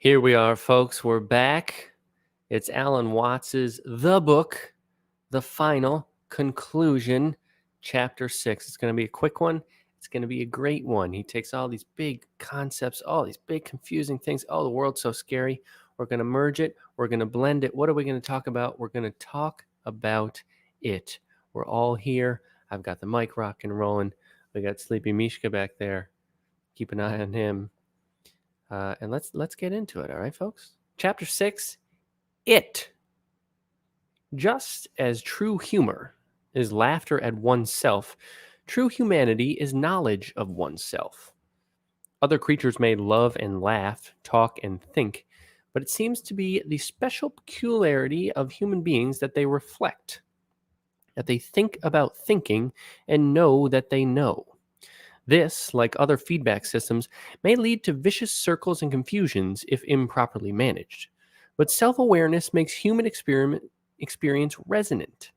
Here we are, folks. We're back. It's Alan Watts's The Book, the final conclusion, chapter 6. It's going to be a quick one. It's going to be a great one. He takes all these big concepts, all these big confusing things. Oh, the world's so scary. We're going to merge it. We're going to blend it. What are we going to talk about? We're going to talk about it. We're all here. I've got the mic rocking and rolling. We got Sleepy Mishka back there. Keep an eye on him. And let's get into it, all right, folks? Chapter 6, It. Just as true humor is laughter at oneself, true humanity is knowledge of oneself. Other creatures may love and laugh, talk and think, but it seems to be the special peculiarity of human beings that they reflect, that they think about thinking and know that they know. This, like other feedback systems, may lead to vicious circles and confusions if improperly managed. But self-awareness makes human experience resonant.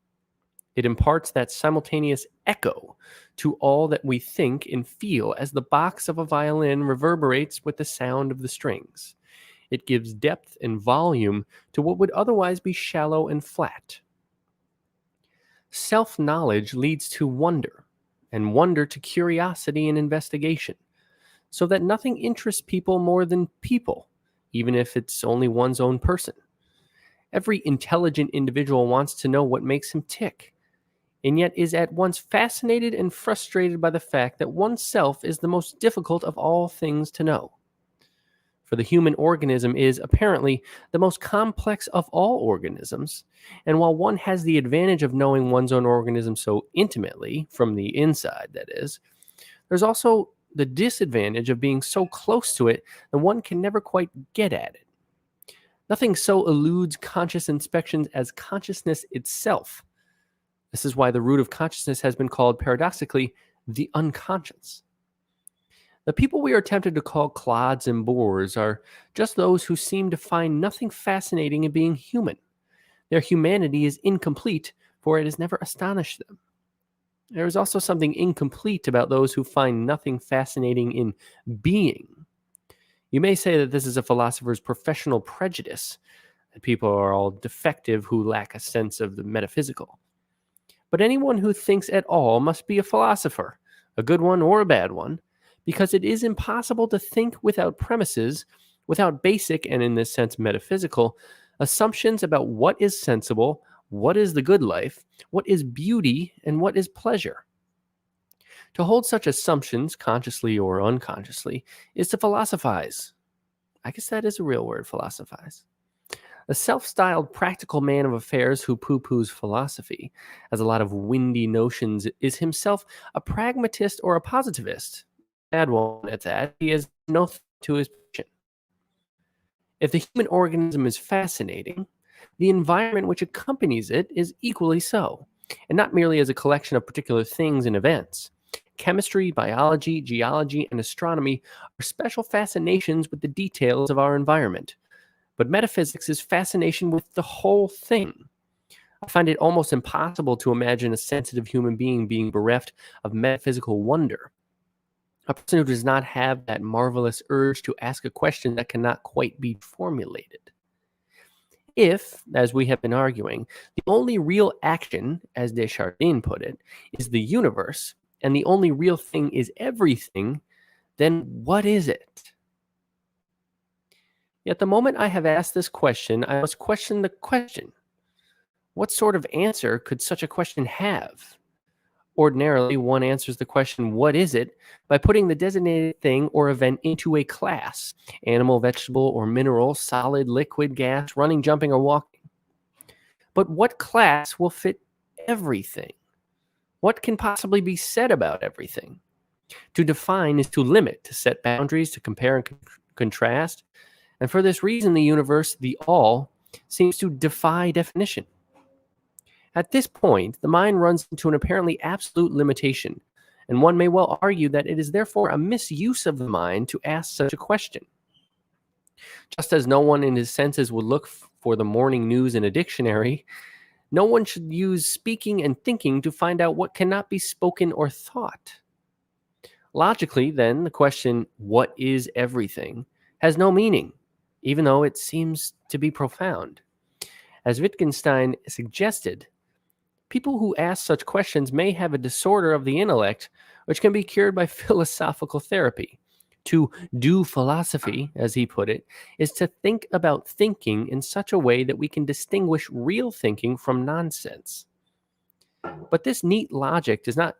It imparts that simultaneous echo to all that we think and feel as the box of a violin reverberates with the sound of the strings. It gives depth and volume to what would otherwise be shallow and flat. Self-knowledge leads to wonder, and wonder to curiosity and investigation, so that nothing interests people more than people, even if it's only one's own person. Every intelligent individual wants to know what makes him tick, and yet is at once fascinated and frustrated by the fact that oneself is the most difficult of all things to know. For the human organism is, apparently, the most complex of all organisms, and while one has the advantage of knowing one's own organism so intimately, from the inside that is, there's also the disadvantage of being so close to it that one can never quite get at it. Nothing so eludes conscious inspections as consciousness itself. This is why the root of consciousness has been called, paradoxically, the unconscious. The people we are tempted to call clods and bores are just those who seem to find nothing fascinating in being human. Their humanity is incomplete, for it has never astonished them. There is also something incomplete about those who find nothing fascinating in being. You may say that this is a philosopher's professional prejudice, that people are all defective who lack a sense of the metaphysical. But anyone who thinks at all must be a philosopher, a good one or a bad one, because it is impossible to think without premises, without basic, and in this sense metaphysical, assumptions about what is sensible, what is the good life, what is beauty, and what is pleasure. To hold such assumptions, consciously or unconsciously, is to philosophize. I guess that is a real word, philosophize. The self-styled practical man of affairs who poo-poos philosophy, has a lot of windy notions, is himself a pragmatist or a positivist. Bad one at that. He has no thought to his position. If the human organism is fascinating, the environment which accompanies it is equally so, and not merely as a collection of particular things and events. Chemistry, biology, geology, and astronomy are special fascinations with the details of our environment, but metaphysics is fascination with the whole thing. I find it almost impossible to imagine a sensitive human being bereft of metaphysical wonder. A person who does not have that marvelous urge to ask a question that cannot quite be formulated. If, as we have been arguing, the only real action, as Desjardins put it, is the universe, and the only real thing is everything, then what is it? Yet the moment I have asked this question, I must question the question. What sort of answer could such a question have? Ordinarily, one answers the question, what is it, by putting the designated thing or event into a class, animal, vegetable, or mineral, solid, liquid, gas, running, jumping, or walking. But what class will fit everything? What can possibly be said about everything? To define is to limit, to set boundaries, to compare and contrast. And for this reason, the universe, the all, seems to defy definition. At this point, the mind runs into an apparently absolute limitation, and one may well argue that it is therefore a misuse of the mind to ask such a question. Just as no one in his senses would look for the morning news in a dictionary, no one should use speaking and thinking to find out what cannot be spoken or thought. Logically, then, the question, what is everything, has no meaning, even though it seems to be profound. As Wittgenstein suggested, people who ask such questions may have a disorder of the intellect, which can be cured by philosophical therapy. To do philosophy, as he put it, is to think about thinking in such a way that we can distinguish real thinking from nonsense. But this neat logic does not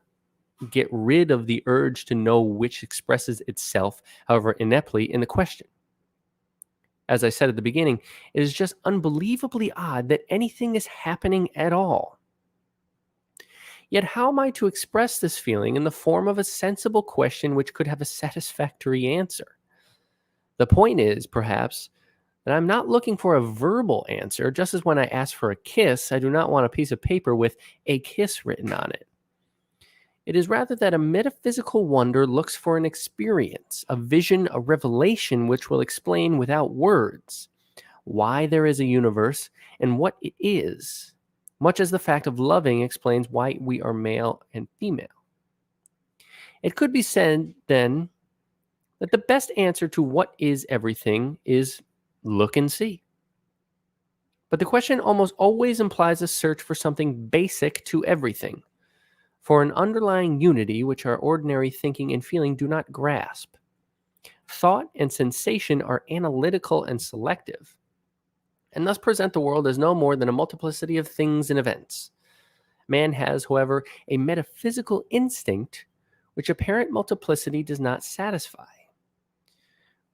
get rid of the urge to know, which expresses itself, however ineptly, in the question. As I said at the beginning, it is just unbelievably odd that anything is happening at all. Yet how am I to express this feeling in the form of a sensible question which could have a satisfactory answer? The point is, perhaps, that I'm not looking for a verbal answer, just as when I ask for a kiss, I do not want a piece of paper with "a kiss" written on it. It is rather that a metaphysical wonder looks for an experience, a vision, a revelation which will explain without words why there is a universe and what it is, much as the fact of loving explains why we are male and female. It could be said, then, that the best answer to what is everything is look and see. But the question almost always implies a search for something basic to everything, for an underlying unity which our ordinary thinking and feeling do not grasp. Thought and sensation are analytical and selective, and thus present the world as no more than a multiplicity of things and events. Man has, however, a metaphysical instinct which apparent multiplicity does not satisfy.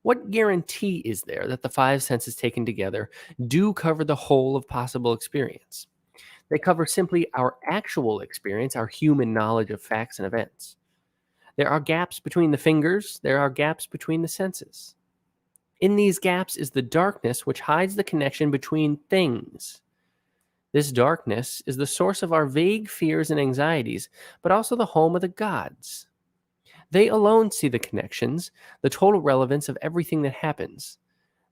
What guarantee is there that the five senses taken together do cover the whole of possible experience? They cover simply our actual experience, our human knowledge of facts and events. There are gaps between the fingers, there are gaps between the senses. In these gaps is the darkness which hides the connection between things. This darkness is the source of our vague fears and anxieties, but also the home of the gods. They alone see the connections, the total relevance of everything that happens.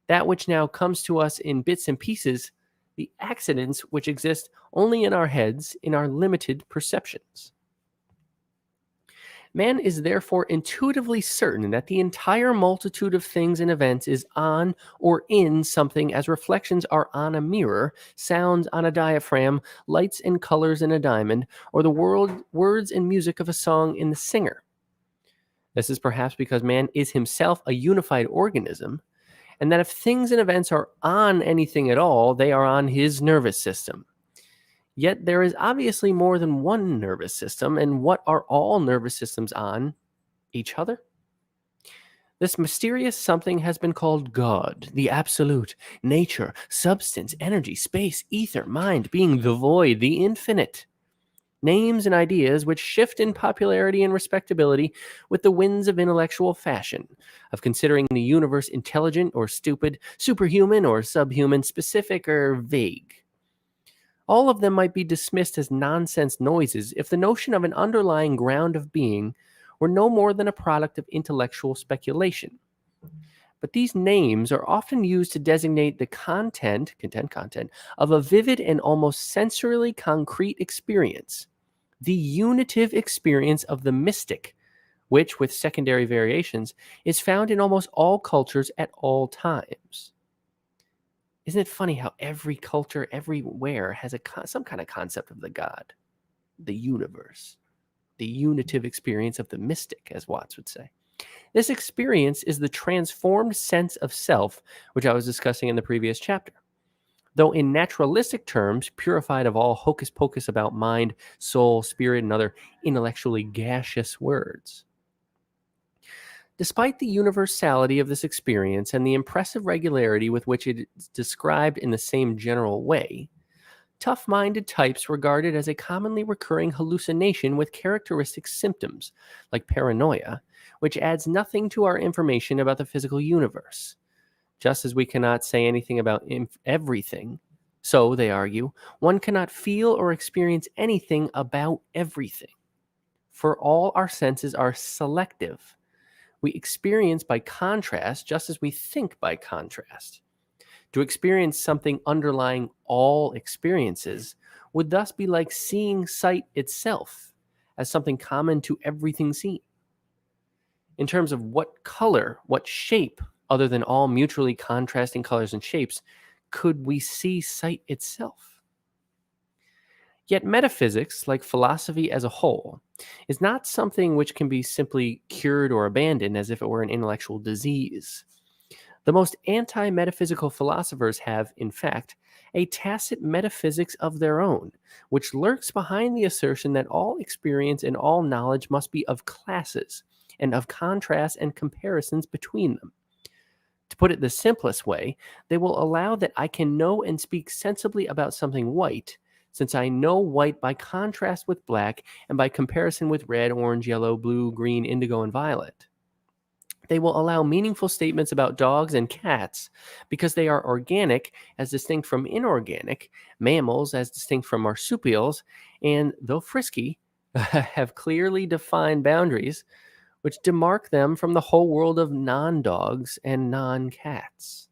That which now comes to us in bits and pieces, the accidents which exist only in our heads, in our limited perceptions. Man is therefore intuitively certain that the entire multitude of things and events is on or in something, as reflections are on a mirror, sounds on a diaphragm, lights and colors in a diamond, or the words and music of a song in the singer. This is perhaps because man is himself a unified organism, and that if things and events are on anything at all, they are on his nervous system. Yet there is obviously more than one nervous system, and what are all nervous systems on? Each other? This mysterious something has been called God, the absolute, nature, substance, energy, space, ether, mind, being, the void, the infinite. Names and ideas which shift in popularity and respectability with the winds of intellectual fashion, of considering the universe intelligent or stupid, superhuman or subhuman, specific or vague. All of them might be dismissed as nonsense noises if the notion of an underlying ground of being were no more than a product of intellectual speculation. But these names are often used to designate the content of a vivid and almost sensorily concrete experience, the unitive experience of the mystic, which, with secondary variations, is found in almost all cultures at all times. Isn't it funny how every culture everywhere has some kind of concept of the God, the universe, the unitive experience of the mystic, as Watts would say? This experience is the transformed sense of self, which I was discussing in the previous chapter. Though in naturalistic terms, purified of all hocus pocus about mind, soul, spirit, and other intellectually gaseous words. Despite the universality of this experience and the impressive regularity with which it is described in the same general way, tough-minded types regard it as a commonly recurring hallucination with characteristic symptoms, like paranoia, which adds nothing to our information about the physical universe. Just as we cannot say anything about everything, so, they argue, one cannot feel or experience anything about everything. For all our senses are selective. We experience by contrast just as we think by contrast. To experience something underlying all experiences would thus be like seeing sight itself as something common to everything seen. In terms of what color, what shape, other than all mutually contrasting colors and shapes, could we see sight itself? Yet metaphysics, like philosophy as a whole, is not something which can be simply cured or abandoned as if it were an intellectual disease. The most anti metaphysical philosophers have, in fact, a tacit metaphysics of their own, which lurks behind the assertion that all experience and all knowledge must be of classes and of contrasts and comparisons between them. To put it the simplest way, they will allow that I can know and speak sensibly about something white, since I know white by contrast with black and by comparison with red, orange, yellow, blue, green, indigo, and violet. They will allow meaningful statements about dogs and cats because they are organic as distinct from inorganic, mammals as distinct from marsupials, and, though frisky, have clearly defined boundaries which demark them from the whole world of non-dogs and non-cats.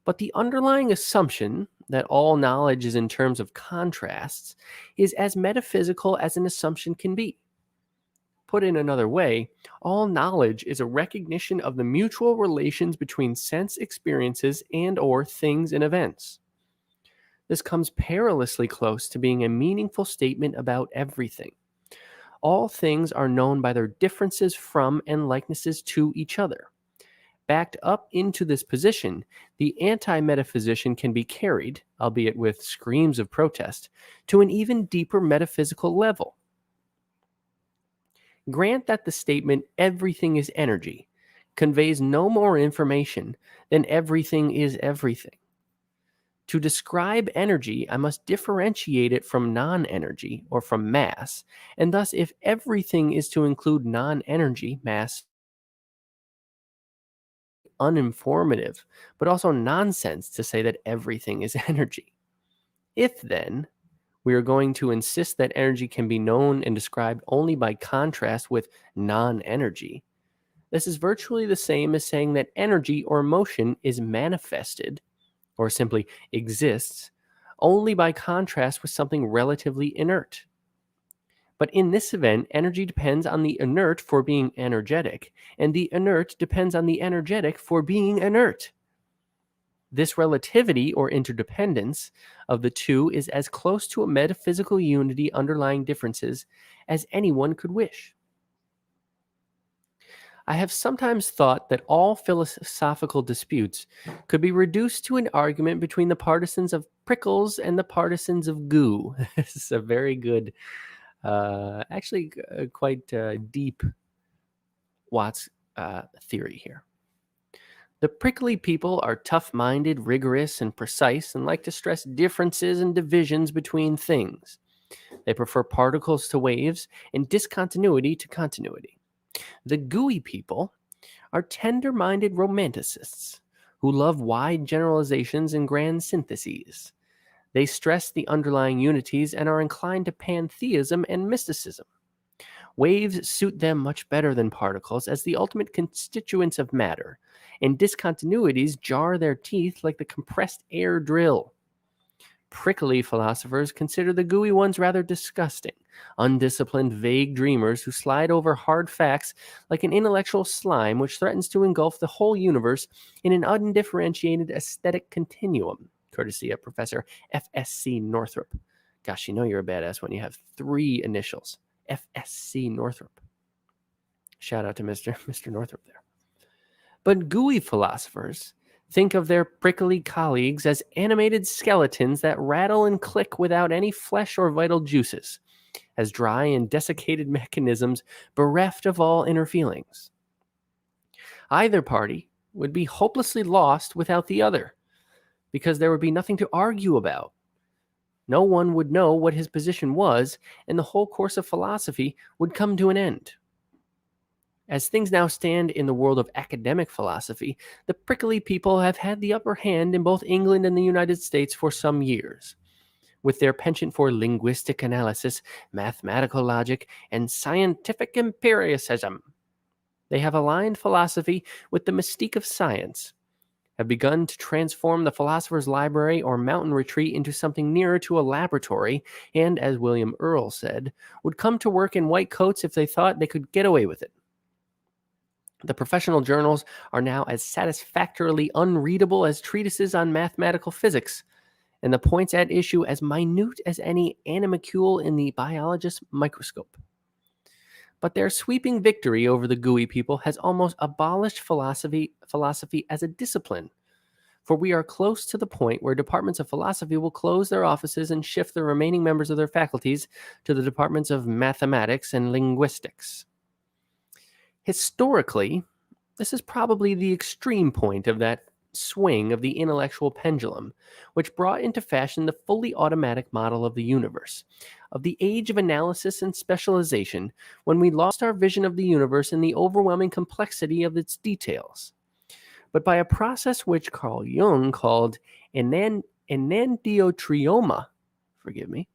But the underlying assumption that all knowledge is in terms of contrasts is as metaphysical as an assumption can be. Put in another way, all knowledge is a recognition of the mutual relations between sense experiences and or things and events. This comes perilously close to being a meaningful statement about everything. All things are known by their differences from and likenesses to each other. Backed up into this position, the anti-metaphysician can be carried, albeit with screams of protest, to an even deeper metaphysical level. Grant that the statement, everything is energy, conveys no more information than everything is everything. To describe energy, I must differentiate it from non-energy or from mass, and thus if everything is to include non-energy, mass, uninformative, but also nonsense to say that everything is energy. If then we are going to insist that energy can be known and described only by contrast with non-energy, this is virtually the same as saying that energy or motion is manifested, or simply exists, only by contrast with something relatively inert. But in this event, energy depends on the inert for being energetic, and the inert depends on the energetic for being inert. This relativity or interdependence of the two is as close to a metaphysical unity underlying differences as anyone could wish. I have sometimes thought that all philosophical disputes could be reduced to an argument between the partisans of Prickles and the partisans of goo. This is a very good, quite deep Watts theory here. The prickly people are tough-minded, rigorous, and precise, and like to stress differences and divisions between things. They prefer particles to waves and discontinuity to continuity. The gooey people are tender-minded romanticists who love wide generalizations and grand syntheses. They stress the underlying unities and are inclined to pantheism and mysticism. Waves suit them much better than particles as the ultimate constituents of matter, and discontinuities jar their teeth like the compressed air drill. Prickly philosophers consider the gooey ones rather disgusting, undisciplined, vague dreamers who slide over hard facts like an intellectual slime which threatens to engulf the whole universe in an undifferentiated aesthetic continuum, courtesy of Professor F.S.C. Northrop. Gosh, you know you're a badass when you have 3 initials. F.S.C. Northrop. Shout out to Mr. Northrop there. But gooey philosophers think of their prickly colleagues as animated skeletons that rattle and click without any flesh or vital juices, as dry and desiccated mechanisms bereft of all inner feelings. Either party would be hopelessly lost without the other, because there would be nothing to argue about. No one would know what his position was, and the whole course of philosophy would come to an end. As things now stand in the world of academic philosophy, the prickly people have had the upper hand in both England and the United States for some years. With their penchant for linguistic analysis, mathematical logic, and scientific empiricism, they have aligned philosophy with the mystique of science, have begun to transform the philosopher's library or mountain retreat into something nearer to a laboratory, and, as William Earle said, would come to work in white coats if they thought they could get away with it. The professional journals are now as satisfactorily unreadable as treatises on mathematical physics, and the points at issue as minute as any animalcule in the biologist's microscope. But their sweeping victory over the gooey people has almost abolished philosophy as a discipline, for we are close to the point where departments of philosophy will close their offices and shift the remaining members of their faculties to the departments of mathematics and linguistics. Historically, this is probably the extreme point of that swing of the intellectual pendulum, which brought into fashion the fully automatic model of the universe, of the age of analysis and specialization, when we lost our vision of the universe in the overwhelming complexity of its details. But by a process which Carl Jung called enantiotrioma, forgive me,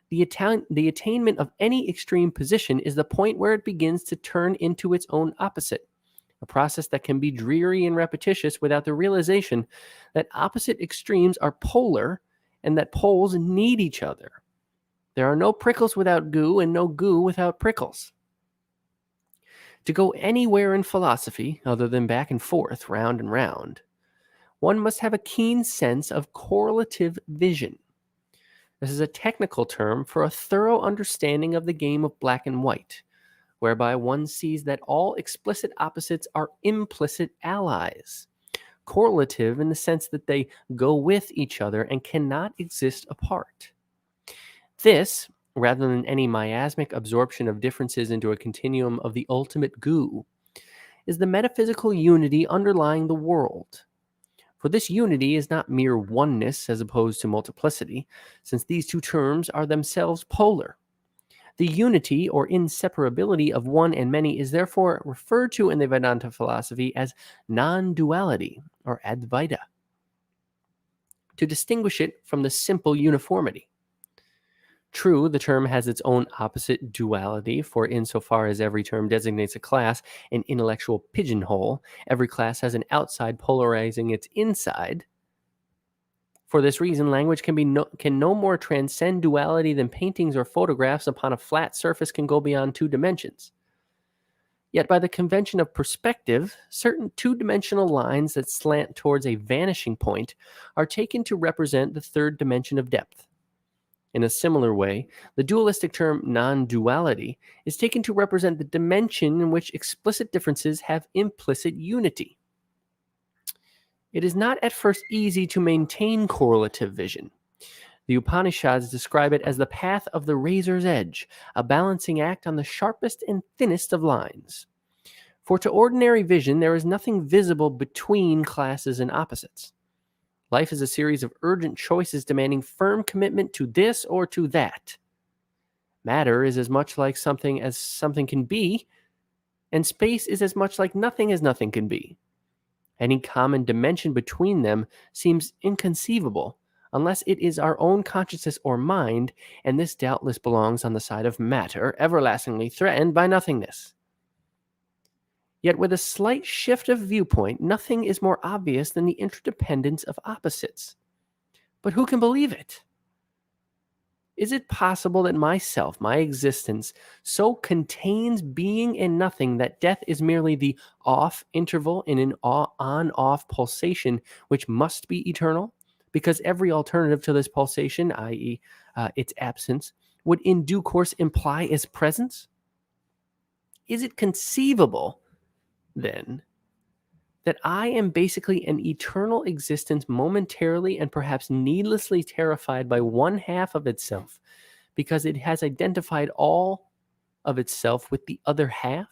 the attainment of any extreme position is the point where it begins to turn into its own opposite, a process that can be dreary and repetitious without the realization that opposite extremes are polar and that poles need each other. There are no prickles without goo and no goo without prickles. To go anywhere in philosophy, other than back and forth, round and round, one must have a keen sense of correlative vision. This is a technical term for a thorough understanding of the game of black and white, whereby one sees that all explicit opposites are implicit allies, correlative in the sense that they go with each other and cannot exist apart. This, rather than any miasmic absorption of differences into a continuum of the ultimate goo, is the metaphysical unity underlying the world. For this unity is not mere oneness as opposed to multiplicity, since these two terms are themselves polar. The unity or inseparability of one and many is therefore referred to in the Vedanta philosophy as non-duality or Advaita, to distinguish it from the simple uniformity. True, the term has its own opposite duality, for insofar as every term designates a class, an intellectual pigeonhole, every class has an outside polarizing its inside. For this reason, language can no more transcend duality than paintings or photographs upon a flat surface can go beyond two dimensions. Yet by the convention of perspective, certain two-dimensional lines that slant towards a vanishing point are taken to represent the third dimension of depth. In a similar way, the dualistic term non-duality is taken to represent the dimension in which explicit differences have implicit unity. It is not at first easy to maintain correlative vision. The Upanishads describe it as the path of the razor's edge, a balancing act on the sharpest and thinnest of lines. For to ordinary vision, there is nothing visible between classes and opposites. Life is a series of urgent choices demanding firm commitment to this or to that. Matter is as much like something as something can be, and space is as much like nothing as nothing can be. Any common dimension between them seems inconceivable, unless it is our own consciousness or mind, and this doubtless belongs on the side of matter, everlastingly threatened by nothingness. Yet with a slight shift of viewpoint, nothing is more obvious than the interdependence of opposites. But who can believe it? Is it possible that myself, my existence, so contains being and nothing that death is merely the off interval in an on-off pulsation which must be eternal? Because every alternative to this pulsation, i.e., its absence, would in due course imply its presence? Is it conceivable, then, that I am basically an eternal existence momentarily and perhaps needlessly terrified by one half of itself because it has identified all of itself with the other half?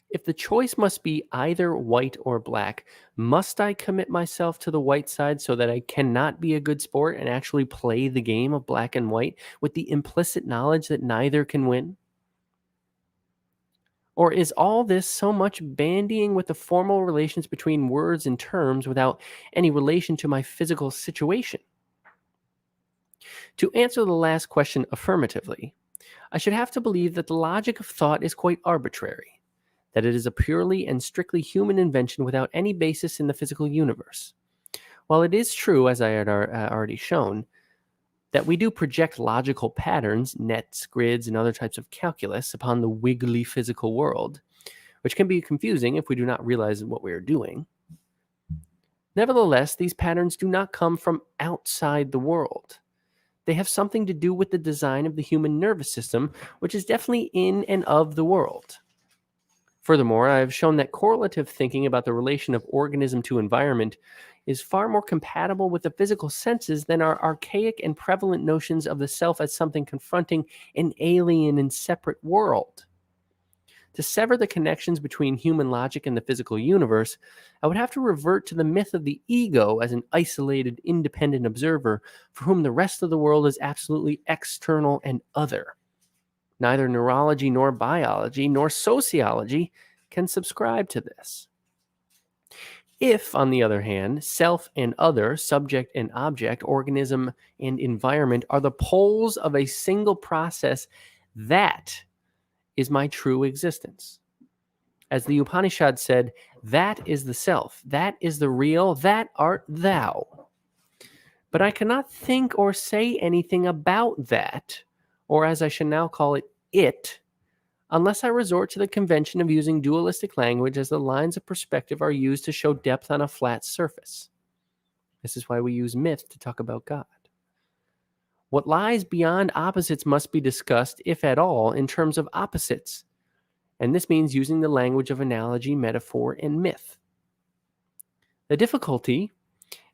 If the choice must be either white or black, must I commit myself to the white side so that I cannot be a good sport and actually play the game of black and white with the implicit knowledge that neither can win? Or is all this so much bandying with the formal relations between words and terms without any relation to my physical situation? To answer the last question affirmatively, I should have to believe that the logic of thought is quite arbitrary, that it is a purely and strictly human invention without any basis in the physical universe. While it is true, as I had already shown, that we do project logical patterns, nets, grids, and other types of calculus upon the wiggly physical world, which can be confusing if we do not realize what we are doing. Nevertheless, these patterns do not come from outside the world. They have something to do with the design of the human nervous system, which is definitely in and of the world. Furthermore, I have shown that correlative thinking about the relation of organism to environment is far more compatible with the physical senses than our archaic and prevalent notions of the self as something confronting an alien and separate world. To sever the connections between human logic and the physical universe, I would have to revert to the myth of the ego as an isolated, independent observer for whom the rest of the world is absolutely external and other. Neither neurology nor biology nor sociology can subscribe to this. If, on the other hand, self and other, subject and object, organism and environment are the poles of a single process, that is my true existence. As the Upanishad said, that is the self, that is the real, that art thou. But I cannot think or say anything about that, or as I should now call it, unless I resort to the convention of using dualistic language as the lines of perspective are used to show depth on a flat surface. This is why we use myth to talk about God. What lies beyond opposites must be discussed, if at all, in terms of opposites. And this means using the language of analogy, metaphor, and myth. The difficulty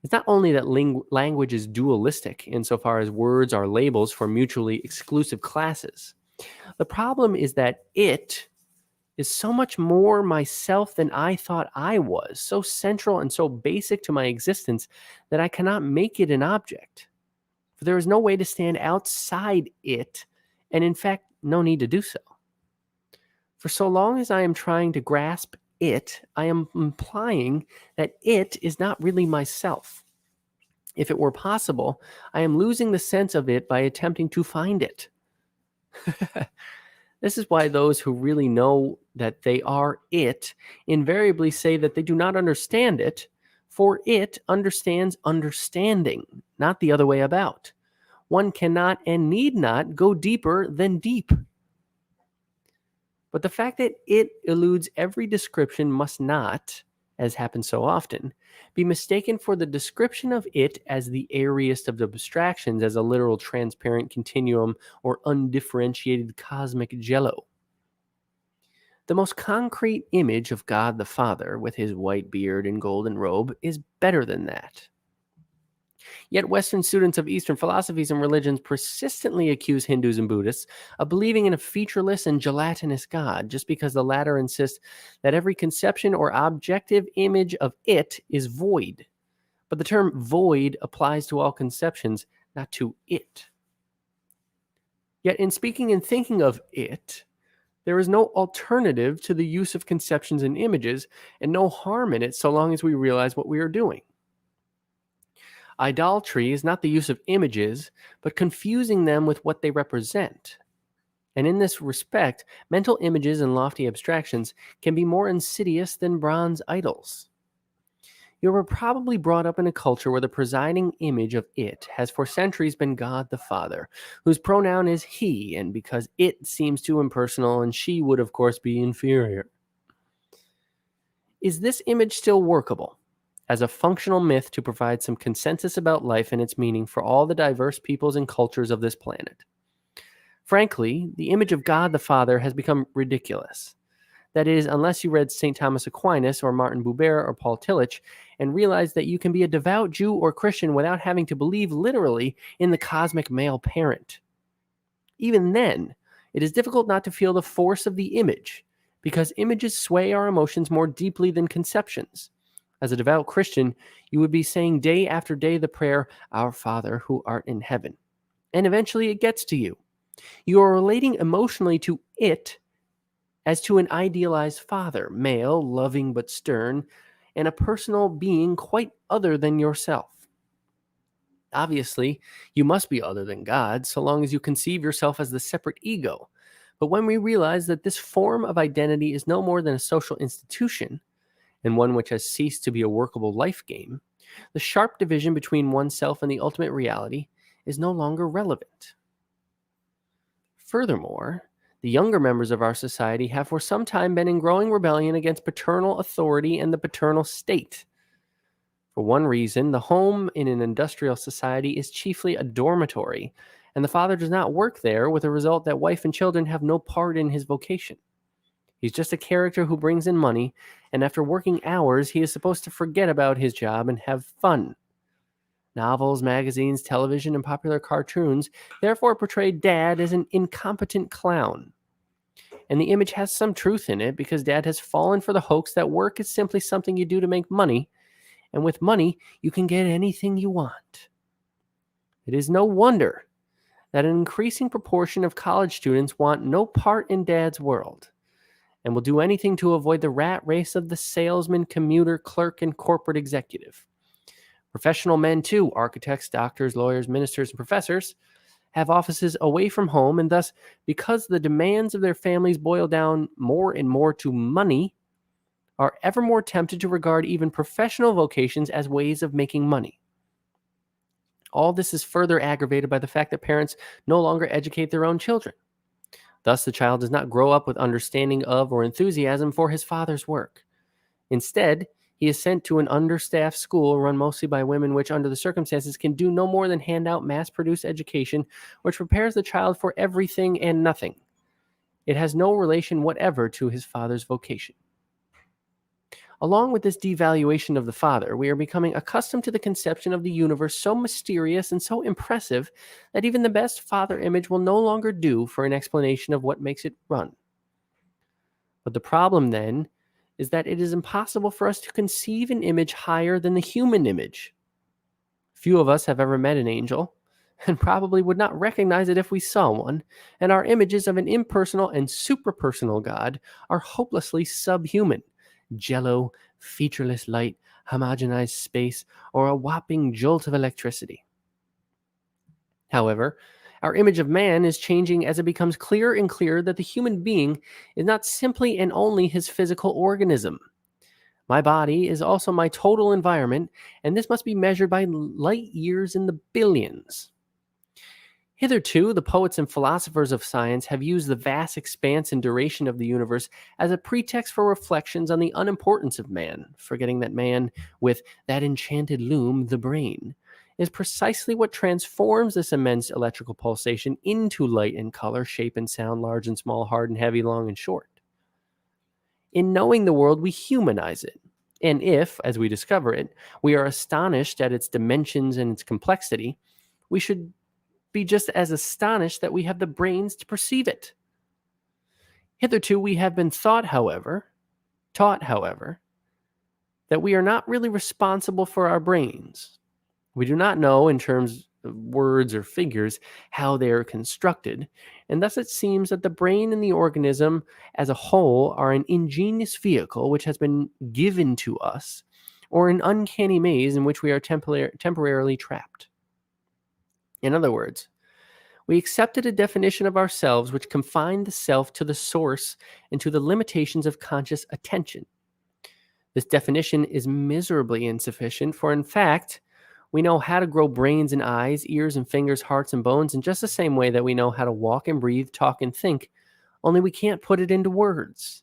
is not only that language is dualistic insofar as words are labels for mutually exclusive classes. The problem is that it is so much more myself than I thought I was, so central and so basic to my existence that I cannot make it an object. For there is no way to stand outside it, and in fact, no need to do so. For so long as I am trying to grasp it, I am implying that it is not really myself. If it were possible, I am losing the sense of it by attempting to find it. This is why those who really know that they are it invariably say that they do not understand it, for it understands understanding, not the other way about. One cannot and need not go deeper than deep. But the fact that it eludes every description must not, as happens so often, be mistaken for the description of it as the airiest of abstractions, as a literal transparent continuum or undifferentiated cosmic jello. The most concrete image of God the Father, with his white beard and golden robe, is better than that. Yet Western students of Eastern philosophies and religions persistently accuse Hindus and Buddhists of believing in a featureless and gelatinous God, just because the latter insist that every conception or objective image of it is void. But the term void applies to all conceptions, not to it. Yet in speaking and thinking of it, there is no alternative to the use of conceptions and images, and no harm in it so long as we realize what we are doing. Idolatry is not the use of images, but confusing them with what they represent. And in this respect, mental images and lofty abstractions can be more insidious than bronze idols. You were probably brought up in a culture where the presiding image of it has for centuries been God the Father, whose pronoun is he, and because it seems too impersonal and she would of course be inferior. Is this image still workable as a functional myth to provide some consensus about life and its meaning for all the diverse peoples and cultures of this planet? Frankly, the image of God the Father has become ridiculous. That is, unless you read St. Thomas Aquinas or Martin Buber or Paul Tillich and realized that you can be a devout Jew or Christian without having to believe literally in the cosmic male parent. Even then, it is difficult not to feel the force of the image, because images sway our emotions more deeply than conceptions. As a devout Christian, you would be saying day after day the prayer, "Our Father who art in heaven." And eventually it gets to you. You are relating emotionally to it as to an idealized father, male, loving but stern, and a personal being quite other than yourself. Obviously, you must be other than God, so long as you conceive yourself as the separate ego. But when we realize that this form of identity is no more than a social institution, and one which has ceased to be a workable life game, the sharp division between oneself and the ultimate reality is no longer relevant. Furthermore, the younger members of our society have for some time been in growing rebellion against paternal authority and the paternal state. For one reason, the home in an industrial society is chiefly a dormitory, and the father does not work there, with the result that wife and children have no part in his vocation. He's just a character who brings in money, and after working hours, he is supposed to forget about his job and have fun. Novels, magazines, television, and popular cartoons therefore portray Dad as an incompetent clown. And the image has some truth in it, because Dad has fallen for the hoax that work is simply something you do to make money, and with money, you can get anything you want. It is no wonder that an increasing proportion of college students want no part in Dad's world, and will do anything to avoid the rat race of the salesman, commuter, clerk, and corporate executive. Professional men, too, architects, doctors, lawyers, ministers, and professors, have offices away from home, and thus, because the demands of their families boil down more and more to money, are ever more tempted to regard even professional vocations as ways of making money. All this is further aggravated by the fact that parents no longer educate their own children. Thus, the child does not grow up with understanding of or enthusiasm for his father's work. Instead, he is sent to an understaffed school run mostly by women, which, under the circumstances, can do no more than hand out mass-produced education, which prepares the child for everything and nothing. It has no relation whatever to his father's vocation. Along with this devaluation of the father, we are becoming accustomed to the conception of the universe so mysterious and so impressive that even the best father image will no longer do for an explanation of what makes it run. But the problem, then, is that it is impossible for us to conceive an image higher than the human image. Few of us have ever met an angel, and probably would not recognize it if we saw one, and our images of an impersonal and superpersonal God are hopelessly subhuman. Jello, featureless light, homogenized space, or a whopping jolt of electricity. However, our image of man is changing as it becomes clearer and clearer that the human being is not simply and only his physical organism. My body is also my total environment, and this must be measured by light years in the billions. Hitherto, the poets and philosophers of science have used the vast expanse and duration of the universe as a pretext for reflections on the unimportance of man, forgetting that man, with that enchanted loom, the brain, is precisely what transforms this immense electrical pulsation into light and color, shape and sound, large and small, hard and heavy, long and short. In knowing the world, we humanize it. And if, as we discover it, we are astonished at its dimensions and its complexity, we should be just as astonished that we have the brains to perceive it. Hitherto, we have been taught, however, that we are not really responsible for our brains. We do not know, in terms of words or figures, how they are constructed, and thus it seems that the brain and the organism as a whole are an ingenious vehicle which has been given to us, or an uncanny maze in which we are temporarily trapped. In other words, we accepted a definition of ourselves which confined the self to the source and to the limitations of conscious attention. This definition is miserably insufficient, for in fact, we know how to grow brains and eyes, ears and fingers, hearts and bones in just the same way that we know how to walk and breathe, talk and think, only we can't put it into words.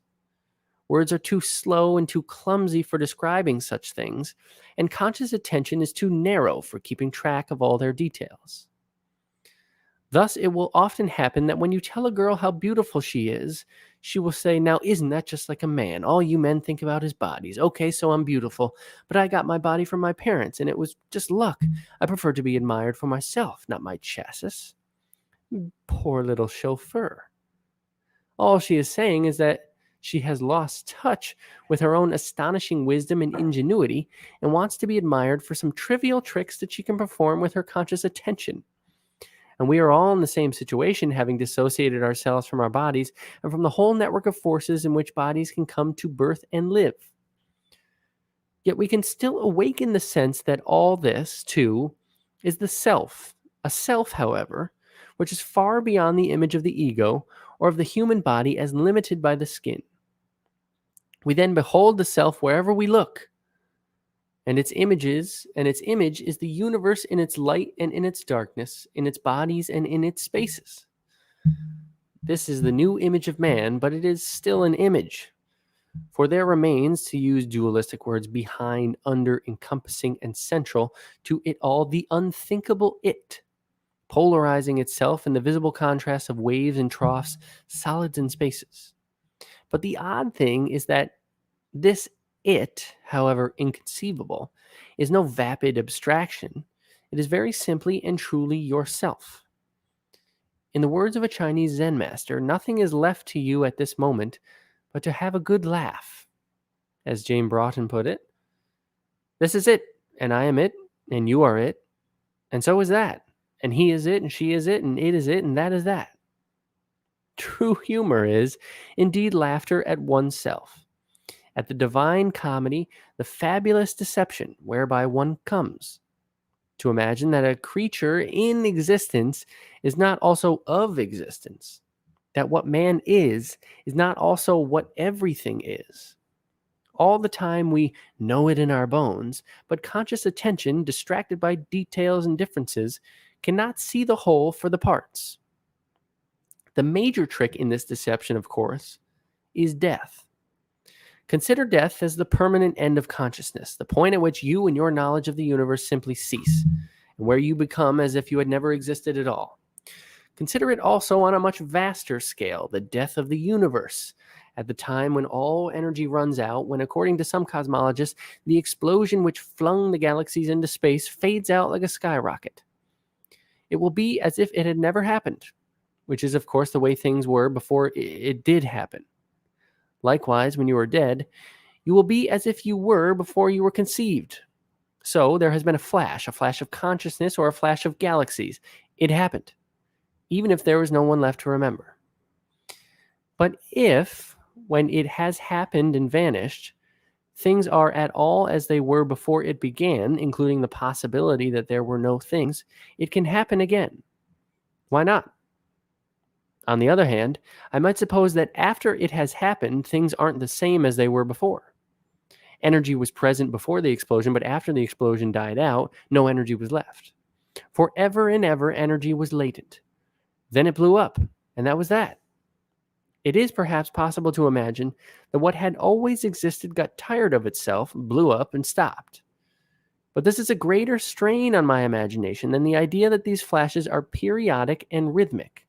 Words are too slow and too clumsy for describing such things, and conscious attention is too narrow for keeping track of all their details. Thus, it will often happen that when you tell a girl how beautiful she is, she will say, "Now, isn't that just like a man? All you men think about is bodies. Okay, so I'm beautiful, but I got my body from my parents, and it was just luck. I prefer to be admired for myself, not my chassis." Poor little chauffeur. All she is saying is that she has lost touch with her own astonishing wisdom and ingenuity, and wants to be admired for some trivial tricks that she can perform with her conscious attention. And we are all in the same situation, having dissociated ourselves from our bodies and from the whole network of forces in which bodies can come to birth and live. Yet we can still awaken the sense that all this, too, is the self. A self, however, which is far beyond the image of the ego or of the human body as limited by the skin. We then behold the self wherever we look. And its image is the universe in its light and in its darkness, in its bodies and in its spaces. This is the new image of man, but it is still an image. For there remains, to use dualistic words, behind, under, encompassing, and central to it all, the unthinkable it, polarizing itself in the visible contrast of waves and troughs, solids and spaces. But the odd thing is that this it, however inconceivable, is no vapid abstraction. It is very simply and truly yourself. In the words of a Chinese Zen master, nothing is left to you at this moment but to have a good laugh. As Jane Broughton put it, this is it, and I am it, and you are it, and so is that, and he is it, and she is it, and it is it, and that is that. True humor is, indeed, laughter at oneself, at the divine comedy, the fabulous deception whereby one comes to imagine that a creature in existence is not also of existence, that what man is not also what everything is. All the time we know it in our bones, but conscious attention, distracted by details and differences, cannot see the whole for the parts. The major trick in this deception, of course, is death. Consider death as the permanent end of consciousness, the point at which you and your knowledge of the universe simply cease, and where you become as if you had never existed at all. Consider it also on a much vaster scale, the death of the universe, at the time when all energy runs out, when, according to some cosmologists, the explosion which flung the galaxies into space fades out like a skyrocket. It will be as if it had never happened, which is, of course, the way things were before it did happen. Likewise, when you are dead, you will be as if you were before you were conceived. So there has been a flash of consciousness, or a flash of galaxies. It happened, even if there was no one left to remember. But if, when it has happened and vanished, things are at all as they were before it began, including the possibility that there were no things, it can happen again. Why not? On the other hand, I might suppose that after it has happened, things aren't the same as they were before. Energy was present before the explosion, but after the explosion died out, no energy was left. Forever and ever, energy was latent. Then it blew up, and that was that. It is perhaps possible to imagine that what had always existed got tired of itself, blew up, and stopped. But this is a greater strain on my imagination than the idea that these flashes are periodic and rhythmic.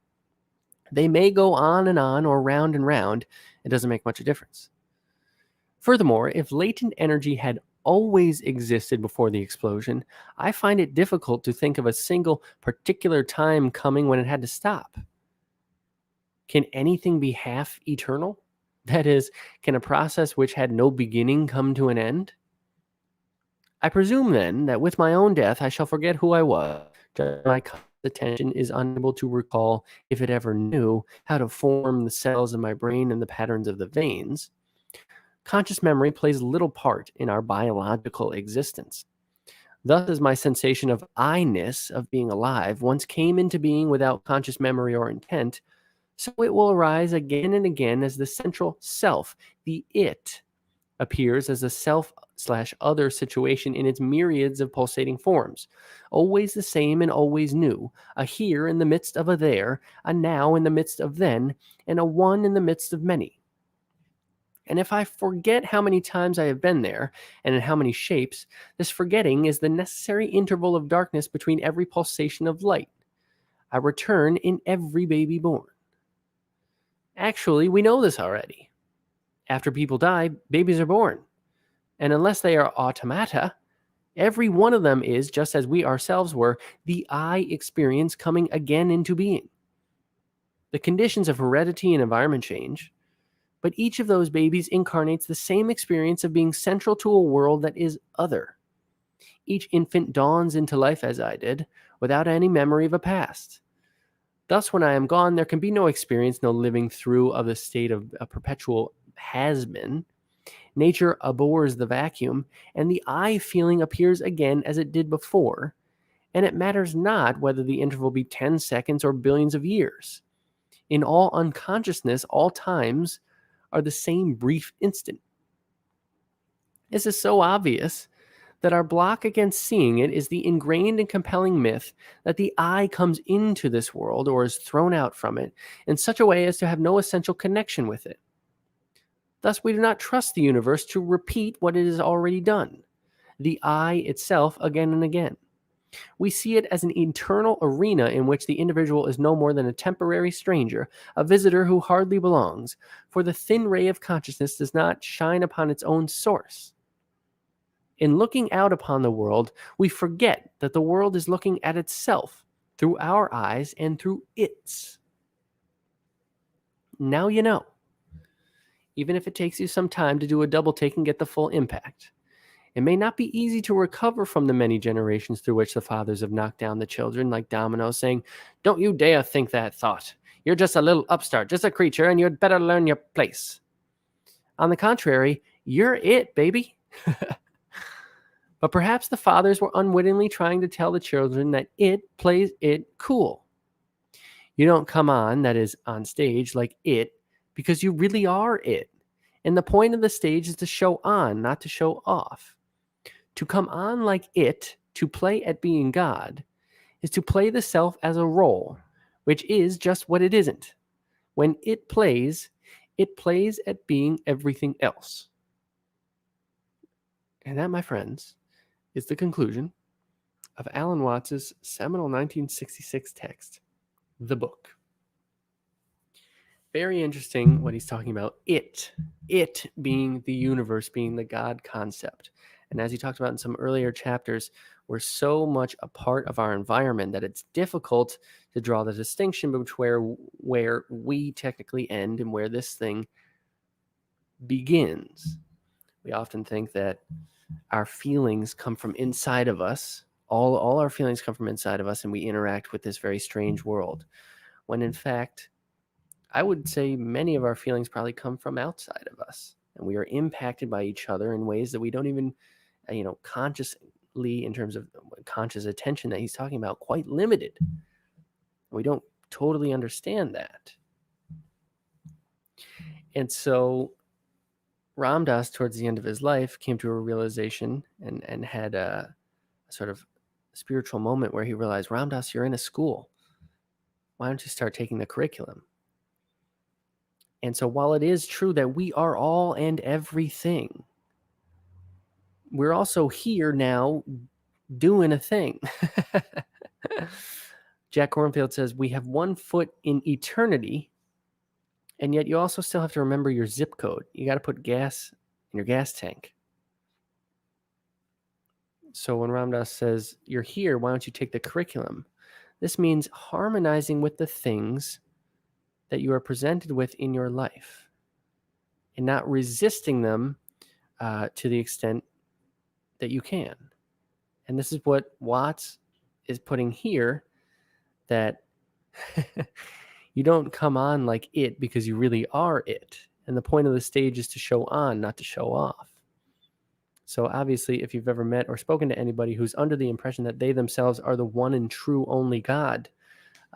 They may go on or round and round. It doesn't make much of a difference. Furthermore, if latent energy had always existed before the explosion, I find it difficult to think of a single particular time coming when it had to stop. Can anything be half eternal? That is, can a process which had no beginning come to an end? I presume then that with my own death I shall forget who I was, just my attention is unable to recall, if it ever knew, how to form the cells in my brain and the patterns of the veins. Conscious memory plays little part in our biological existence. Thus, as my sensation of I-ness, of being alive, once came into being without conscious memory or intent, so it will arise again and again as the central self, the it, appears as a self/other situation in its myriads of pulsating forms, always the same and always new, a here in the midst of a there, a now in the midst of then, and a one in the midst of many. And if I forget how many times I have been there, and in how many shapes, this forgetting is the necessary interval of darkness between every pulsation of light. I return in every baby born. Actually, we know this already. After people die, babies are born. And unless they are automata, every one of them is, just as we ourselves were, the I experience coming again into being. The conditions of heredity and environment change, but each of those babies incarnates the same experience of being central to a world that is other. Each infant dawns into life as I did, without any memory of a past. Thus, when I am gone, there can be no experience, no living through of the state of a perpetual has-been. Nature abhors the vacuum, and the I feeling appears again as it did before, and it matters not whether the interval be 10 seconds or billions of years. In all unconsciousness, all times are the same brief instant. This is so obvious that our block against seeing it is the ingrained and compelling myth that the I comes into this world or is thrown out from it in such a way as to have no essential connection with it. Thus, we do not trust the universe to repeat what it has already done, the I itself again and again. We see it as an internal arena in which the individual is no more than a temporary stranger, a visitor who hardly belongs, for the thin ray of consciousness does not shine upon its own source. In looking out upon the world, we forget that the world is looking at itself through our eyes and through its. Now you know. Even if it takes you some time to do a double take and get the full impact. It may not be easy to recover from the many generations through which the fathers have knocked down the children like dominoes, saying, "Don't you dare think that thought. You're just a little upstart, just a creature, and you'd better learn your place." On the contrary, you're it, baby. But perhaps the fathers were unwittingly trying to tell the children that it plays it cool. You don't come on, that is, on stage, like it, because you really are it. And the point of the stage is to show on, not to show off. To come on like it, to play at being God, is to play the self as a role, which is just what it isn't. When it plays at being everything else. And that, my friends, is the conclusion of Alan Watts' seminal 1966 text, The Book. Very interesting what he's talking about. It being the universe, being the God concept. And as he talked about in some earlier chapters, we're so much a part of our environment that it's difficult to draw the distinction between where we technically end and where this thing begins. We often think that our feelings come from inside of us. All our feelings come from inside of us, and we interact with this very strange world. When in fact, I would say many of our feelings probably come from outside of us, and we are impacted by each other in ways that we don't even, consciously, in terms of conscious attention that he's talking about, quite limited. We don't totally understand that. And so Ram Dass, towards the end of his life, came to a realization and had a sort of spiritual moment where he realized, Ram Dass, you're in a school. Why don't you start taking the curriculum? And so while it is true that we are all and everything, we're also here now doing a thing. Jack Kornfield says, we have one foot in eternity, and yet you also still have to remember your zip code. You got to put gas in your gas tank. So when Ram Dass says, you're here, why don't you take the curriculum? This means harmonizing with the things that you are presented with in your life and not resisting them to the extent that you can. And this is what Watts is putting here, that you don't come on like it because you really are it. And the point of the stage is to show on, not to show off. So obviously, if you've ever met or spoken to anybody who's under the impression that they themselves are the one and true only God,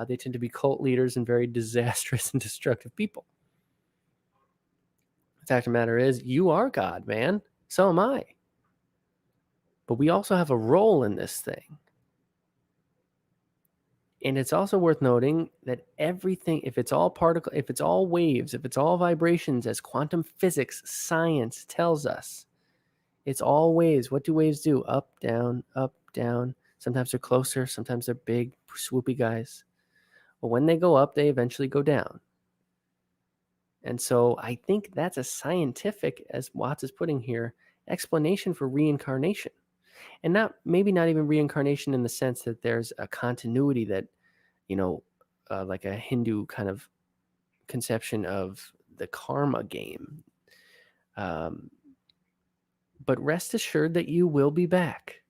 they tend to be cult leaders and very disastrous and destructive people. The fact of the matter is, you are God, man. So am I. But we also have a role in this thing. And it's also worth noting that everything, if it's all particle, if it's all waves, if it's all vibrations, as quantum physics science tells us, it's all waves. What do waves do? Up, down, up, down. Sometimes they're closer. Sometimes they're big, swoopy guys. But when they go up, they eventually go down. And so I think that's a scientific, as Watts is putting here, explanation for reincarnation. And maybe not even reincarnation in the sense that there's a continuity that, like a Hindu kind of conception of the karma game. But rest assured that you will be back.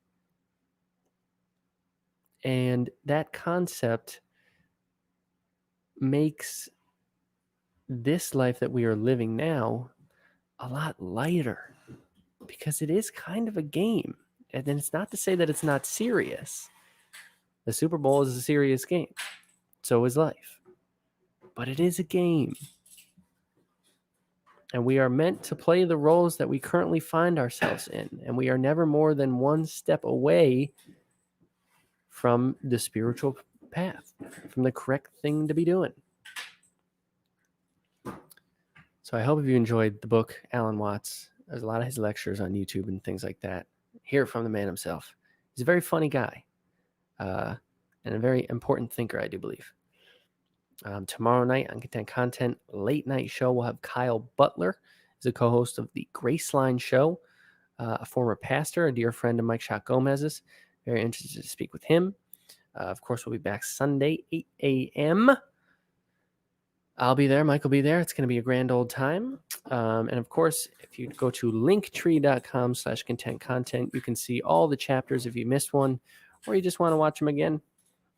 And that concept makes this life that we are living now a lot lighter, because it is kind of a game. And then it's not to say that it's not serious. The Super Bowl is a serious game. So is life. But it is a game. And we are meant to play the roles that we currently find ourselves in. And we are never more than one step away from the spiritual path, from the correct thing to be doing. So I hope if you enjoyed the book, Alan Watts. There's a lot of his lectures on YouTube and things like that. Hear it from the man himself. He's a very funny guy and a very important thinker, I do believe. Tomorrow night on Content Content late night show, we'll have Kyle Butler as a co-host of the Graceline Show, a former pastor, a dear friend of Mike Shot Gomez's. Very interested to speak with him. Of course, we'll be back Sunday, 8 a.m. I'll be there. Mike will be there. It's going to be a grand old time. And of course, if you go to linktree.com/content content, you can see all the chapters if you missed one or you just want to watch them again.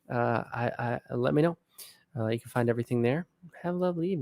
Let me know. You can find everything there. Have a lovely evening.